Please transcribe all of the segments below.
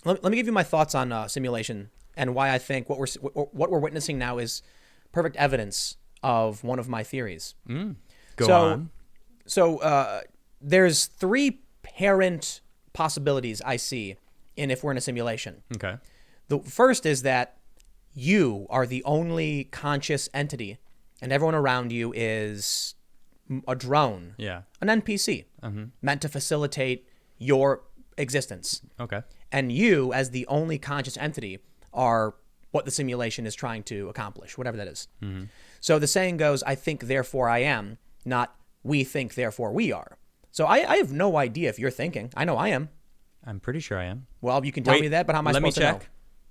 let me give you my thoughts on simulation and why I think what we're witnessing now is perfect evidence of one of my theories. Go on. So there's three parent possibilities I see in if we're in a simulation. Okay. The first is that you are the only conscious entity and everyone around you is a drone, Yeah. an NPC, meant to facilitate your existence. Okay. And you, as the only conscious entity, are what the simulation is trying to accomplish, whatever that is. So the saying goes, I think, therefore I am, not we think, therefore we are. So I have no idea if you're thinking. I know I am. I'm pretty sure I am. Well, you can tell me that, but how am I supposed to know?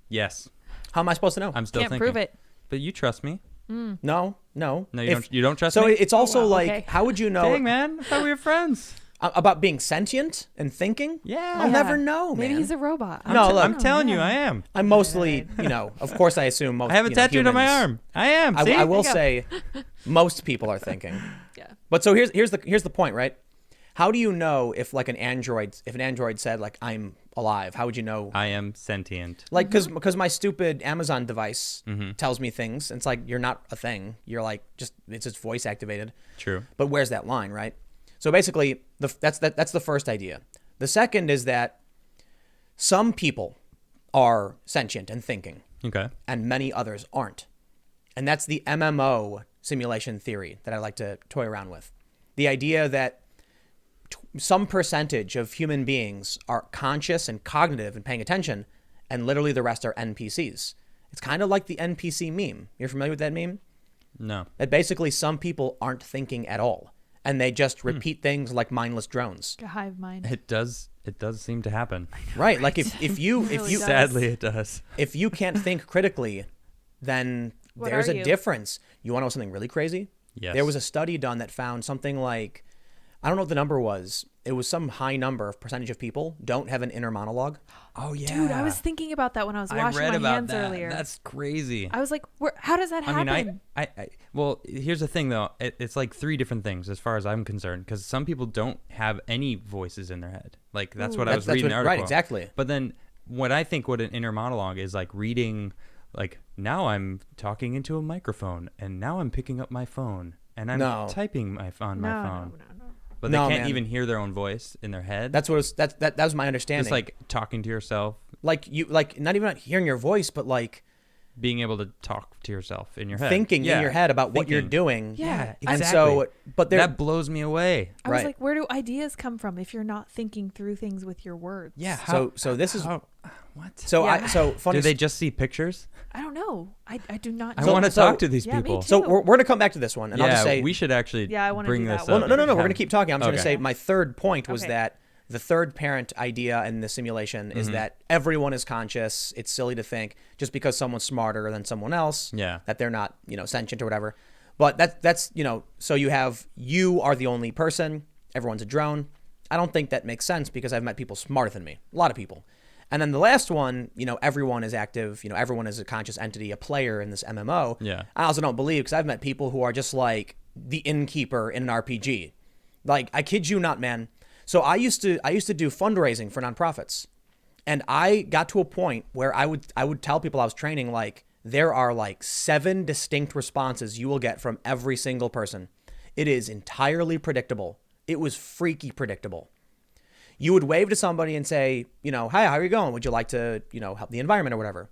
Yes. How am I supposed to know? I'm still Can't thinking. prove it. But you trust me. No. No, you don't trust me? So it's also wow, like, okay. how would you know Dang, man. I thought we were friends. about being sentient and thinking? Yeah. I'll never know, man. Maybe he's a robot. No, look, I'm telling you, I am. I'm mostly, of course I assume most I have a tattoo on my humans- arm. I am. See? I will There you say most people are thinking. Yeah. But so here's the point, right? How do you know if like an android said like I'm alive? How would you know? I am sentient. Like because my stupid Amazon device tells me things. And it's like you're not a thing. You're like it's just voice activated. True. But where's that line, right? So basically that's the first idea. The second is that some people are sentient and thinking Okay. and many others aren't. And that's the MMO simulation theory that I like to toy around with. The idea that some percentage of human beings are conscious and cognitive and paying attention, and literally the rest are NPCs. It's kind of like the NPC meme. You're familiar with that meme? No. That basically some people aren't thinking at all, and they just repeat things like mindless drones. A hive mind. It does seem to happen. Right? Like if you really does. Sadly, it does. if you can't think critically, then What there's are a you? difference. You want to know something really crazy? Yes. There was a study done that found something like, I don't know what the number was. It was some high number of percentage of people don't have an inner monologue. Oh yeah. Dude, I was thinking about that when I was I washing read my about hands that. earlier. That's crazy. I was like, how does that happen? I mean, I well, here's the thing though. It's like three different things as far as I'm concerned, because some people don't have any voices in their head. Like that's what I was reading the article. Right, exactly. But then what I think what an inner monologue is like reading, like now I'm talking into a microphone and now I'm picking up my phone and I'm typing on my phone. No. But they No, can't man. even hear their own voice in their head. That was my understanding. just like talking to yourself, like not even hearing your voice, but like being able to talk to yourself in your head, thinking in your head about what you're Thinking. doing. Yeah, And exactly. so, but there, that blows me away. I was Right. like, where do ideas come from if you're not thinking through things with your words? Yeah. so this is What? so Yeah. so funny. Do they just see pictures? I don't know. I do not. I know. want to so- talk to these Yeah, me people. too. So we're going to come back to this one, and I'll just say we should actually Yeah, I wanna bring do this that up. one. no. We're Have- going to keep talking. I'm just going to Okay. say my third point was Okay. that the third parent idea in the simulation is that everyone is conscious. It's silly to think just because someone's smarter than someone else, Yeah. that they're not, sentient or whatever. But that's so you are the only person. Everyone's a drone. I don't think that makes sense because I've met people smarter than me. A lot of people. And then the last one, everyone is active. Everyone is a conscious entity, a player in this MMO. Yeah. I also don't believe because I've met people who are just like the innkeeper in an RPG. Like, I kid you not, man. So I used to do fundraising for nonprofits, and I got to a point where I would tell people I was training, like, there are like 7 distinct responses you will get from every single person. It is entirely predictable. It was freaky predictable. You would wave to somebody and say, hi, how are you going? Would you like to, help the environment or whatever?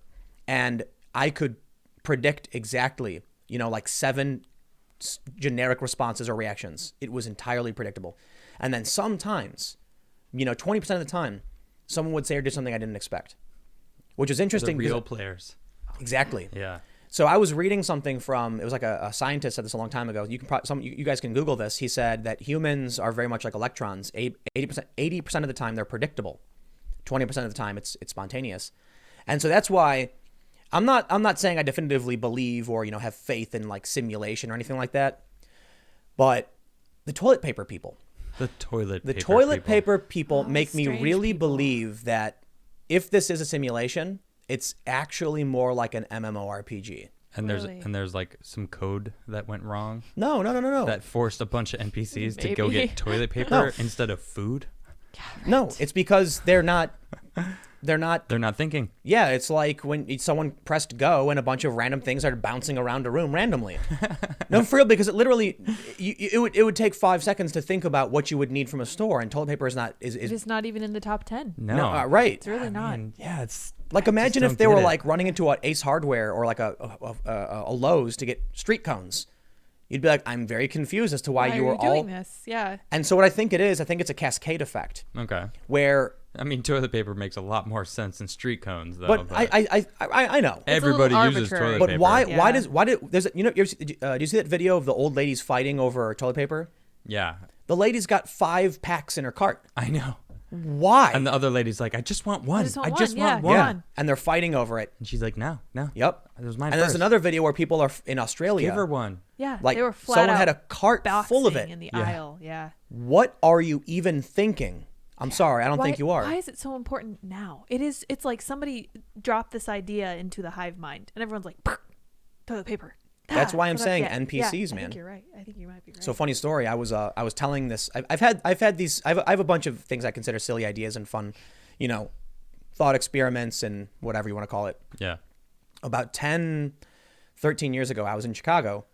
And I could predict exactly, like 7 generic responses or reactions. It was entirely predictable. And then sometimes, 20% of the time, someone would say or do something I didn't expect, which is The interesting. real because- players. Exactly. Yeah. So I was reading something from, it was like a scientist said this a long time ago. You can you guys can Google this. He said that humans are very much like electrons. 80% of the time they're predictable. 20% of the time it's spontaneous. And so that's why I'm not saying I definitively believe or, have faith in like simulation or anything like that. But the toilet paper people. The toilet Paper people make me strange really people. believe that if this is a simulation, it's actually more like an MMORPG. And Really? there's like some code that went wrong No. that forced a bunch of NPCs to go Maybe. get toilet paper No. instead of food. No, it's because they're not They're not thinking. Yeah, it's like when someone pressed go and a bunch of random things started bouncing around a room randomly. No, for real, because it literally, it would take 5 seconds to think about what you would need from a store, and toilet paper is it's not even in the top 10. No, right. It's really not. Yeah, it's like, imagine if they were like running into an Ace Hardware or like a Lowe's to get street cones. You'd be like, I'm very confused as to why you were all doing this. Yeah. And so what I think it's a cascade effect. Okay. Where I mean, toilet paper makes a lot more sense than street cones, though. But I know everybody uses toilet paper. But why did there's do you see that video of the old ladies fighting over toilet paper? Yeah. The lady's got 5 packs in her cart. I know. Why? And the other lady's like, I just want one. I just want want one. Yeah. And they're fighting over it. And she's like, no. Yep. It was mine And first. there's another video where people are in Australia. Give her one. Yeah. Like, they were flat someone out had a cart full of it in the aisle. Yeah. What are you even thinking? I'm sorry, I don't think you are. Why is it so important now? It's like somebody dropped this idea into the hive mind, and everyone's like, toilet paper. That's why I'm saying yeah, NPCs, I man. think you're right. I think you might be right. So funny story. I was telling this. I have a bunch of things I consider silly ideas and fun, thought experiments and whatever you want to call it. Yeah. About 10, 13 years ago, I was in Chicago,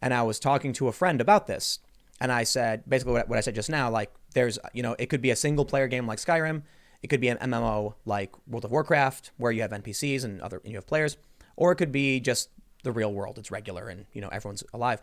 and I was talking to a friend about this, and I said basically what I said just now. Like, there's it could be a single player game like Skyrim, it could be an MMO like World of Warcraft where you have NPCs and you have players, or it could be just the real world. It's regular and everyone's alive.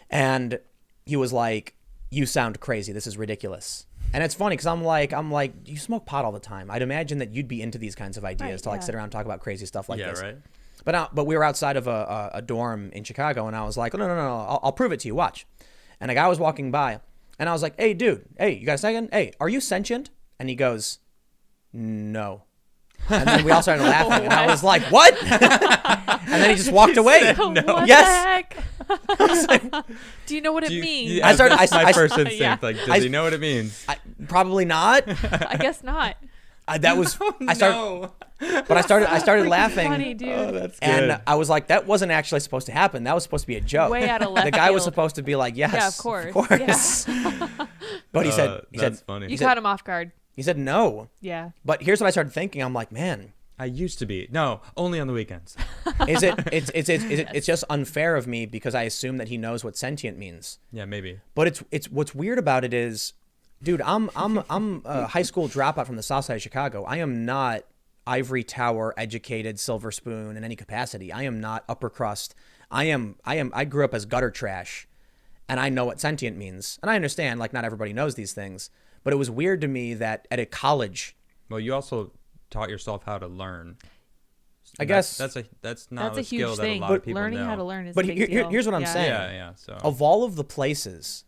And he was like, you sound crazy, this is ridiculous. And it's funny because I'm like you smoke pot all the time. I'd imagine that you'd be into these kinds of ideas to like sit around and talk about crazy stuff like this. Right. But we were outside of a dorm in Chicago, and I was like, oh, no, I'll prove it to you, watch. And a guy was walking by, and I was like, hey dude, hey, you got a second? Hey, are you sentient? And he goes, no. And then we all started laughing, and I was like, "What?" And then he just walked away. No. What yes. the heck? Do you know what it means? Yeah, that's my first instinct. Yeah. Like, does he know what it means? Probably not. I guess not. That was. I started. No. But I started laughing. Funny, dude. Oh, that's good. And I was like, that wasn't actually supposed to happen. That was supposed to be a joke. Way out of left The guy was field. supposed to be like, yes, Yeah, of course. Yeah. But he said, that's funny. You caught him off guard. He said no. Yeah. But here's what I started thinking. I'm like, man. I used to be. No, only on the weekends. It's just unfair of me because I assume that he knows what sentient means. Yeah, maybe. But it's what's weird about it is, dude, I'm a high school dropout from the South Side of Chicago. I am not ivory tower educated silver spoon in any capacity. I am not upper crust. I grew up as gutter trash, and I know what sentient means. And I understand like not everybody knows these things, but it was weird to me that at a college. Well, you also taught yourself how to learn. I guess that's not a a skill huge that a thing. lot of people Learning know. how to learn is But a big deal. here's what I'm saying. Yeah. So Of all of the places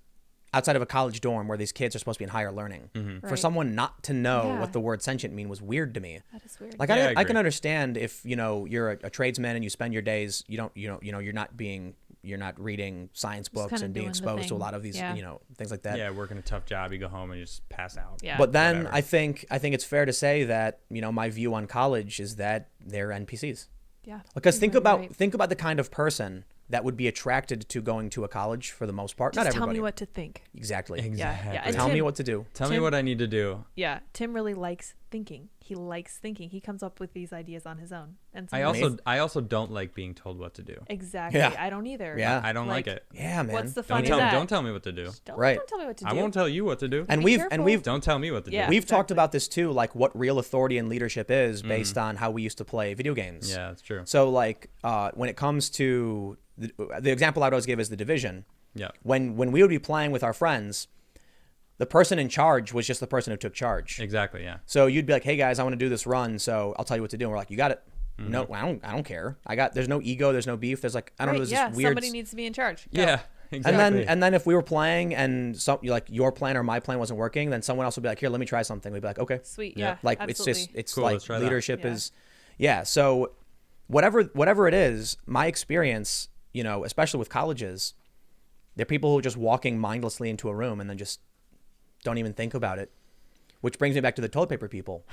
outside of a college dorm where these kids are supposed to be in higher learning, for Right. someone not to know Yeah. what the word sentient mean was weird to me. That is weird. Like Yeah, I I agree. can understand if you're a tradesman and you spend your days you're not reading science books kinda and being doing the exposed to a thing. lot of these Yeah. things like that. yeah, working a tough job, you go home and you just pass out. Yeah. But then Whatever. I think it's fair to say that my view on college is that they're NPCs. Yeah. Because You're think right. about the kind of person that would be attracted to going to a college for the most part. Just Not tell everybody. me what to think. Exactly. Exactly. Yeah. And Tell me Tim- what to do. Tell me Tim- what I need to do. Yeah. Tim really likes thinking. He likes thinking. He comes up with these ideas on his own. And I sometimes- also don't like being told what to do. exactly. Yeah. I don't either. Yeah. I don't like it. Yeah, man. What's the fun Don't in that? don't tell me what to do. Right. Don't tell me what to do. I won't tell you what to do. And Be we've careful. Don't tell me what to Yeah. do. we've talked exactly. about this too, like what real authority and leadership is based on how we used to play video games. Yeah, that's true. So like when it comes to the example I'd always give is The Division. Yeah. When we would be playing with our friends, the person in charge was just the person who took charge. Exactly. Yeah. So you'd be like, "Hey guys, I want to do this run, so I'll tell you what to do." And we're like, "You got it." Mm-hmm. No, I don't care. There's no ego, there's no beef. There's like I don't know, Right, there's yeah. this weird Somebody needs to be in charge. Go. Yeah. Exactly. and then if we were playing and like your plan or my plan wasn't working, then someone else would be like, "Here, let me try something." We'd be like, "Okay." Sweet. Yeah. Yeah. Like absolutely. it's Cool, like let's try that. leadership Yeah. is so whatever it is, my experience, especially with colleges, they're people who are just walking mindlessly into a room and then just don't even think about it, which brings me back to the toilet paper people.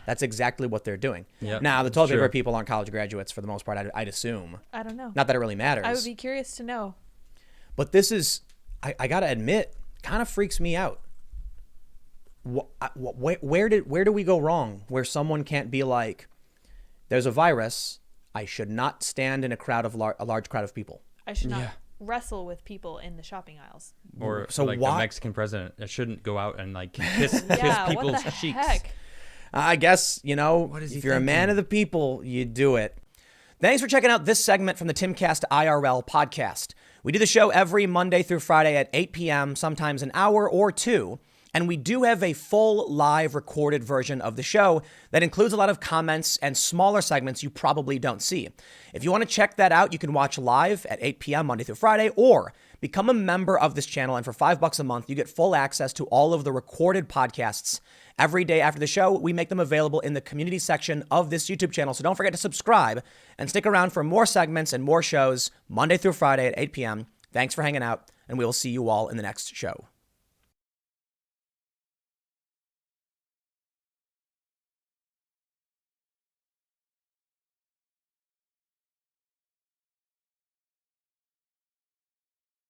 That's exactly what they're doing. Yep, Now the that's toilet paper true. people aren't college graduates for the most part, I'd assume. I don't know. Not that it really matters. I would be curious to know. But this is, I gotta admit, kind of freaks me out. where do we go wrong? Where someone can't be like, there's a virus. I should not stand in a large crowd of people. I should not wrestle with people in the shopping aisles. Or so like the Mexican president that shouldn't go out and like kiss people's what the cheeks. Heck? I guess, if you're a man of the people, you do it. Thanks for checking out this segment from the Timcast IRL podcast. We do the show every Monday through Friday at 8 p.m., sometimes an hour or two. And we do have a full live recorded version of the show that includes a lot of comments and smaller segments you probably don't see. If you want to check that out, you can watch live at 8 p.m. Monday through Friday, or become a member of this channel. And for $5 a month, you get full access to all of the recorded podcasts. Every day after the show, we make them available in the community section of this YouTube channel. So don't forget to subscribe and stick around for more segments and more shows Monday through Friday at 8 p.m. Thanks for hanging out, and we will see you all in the next show.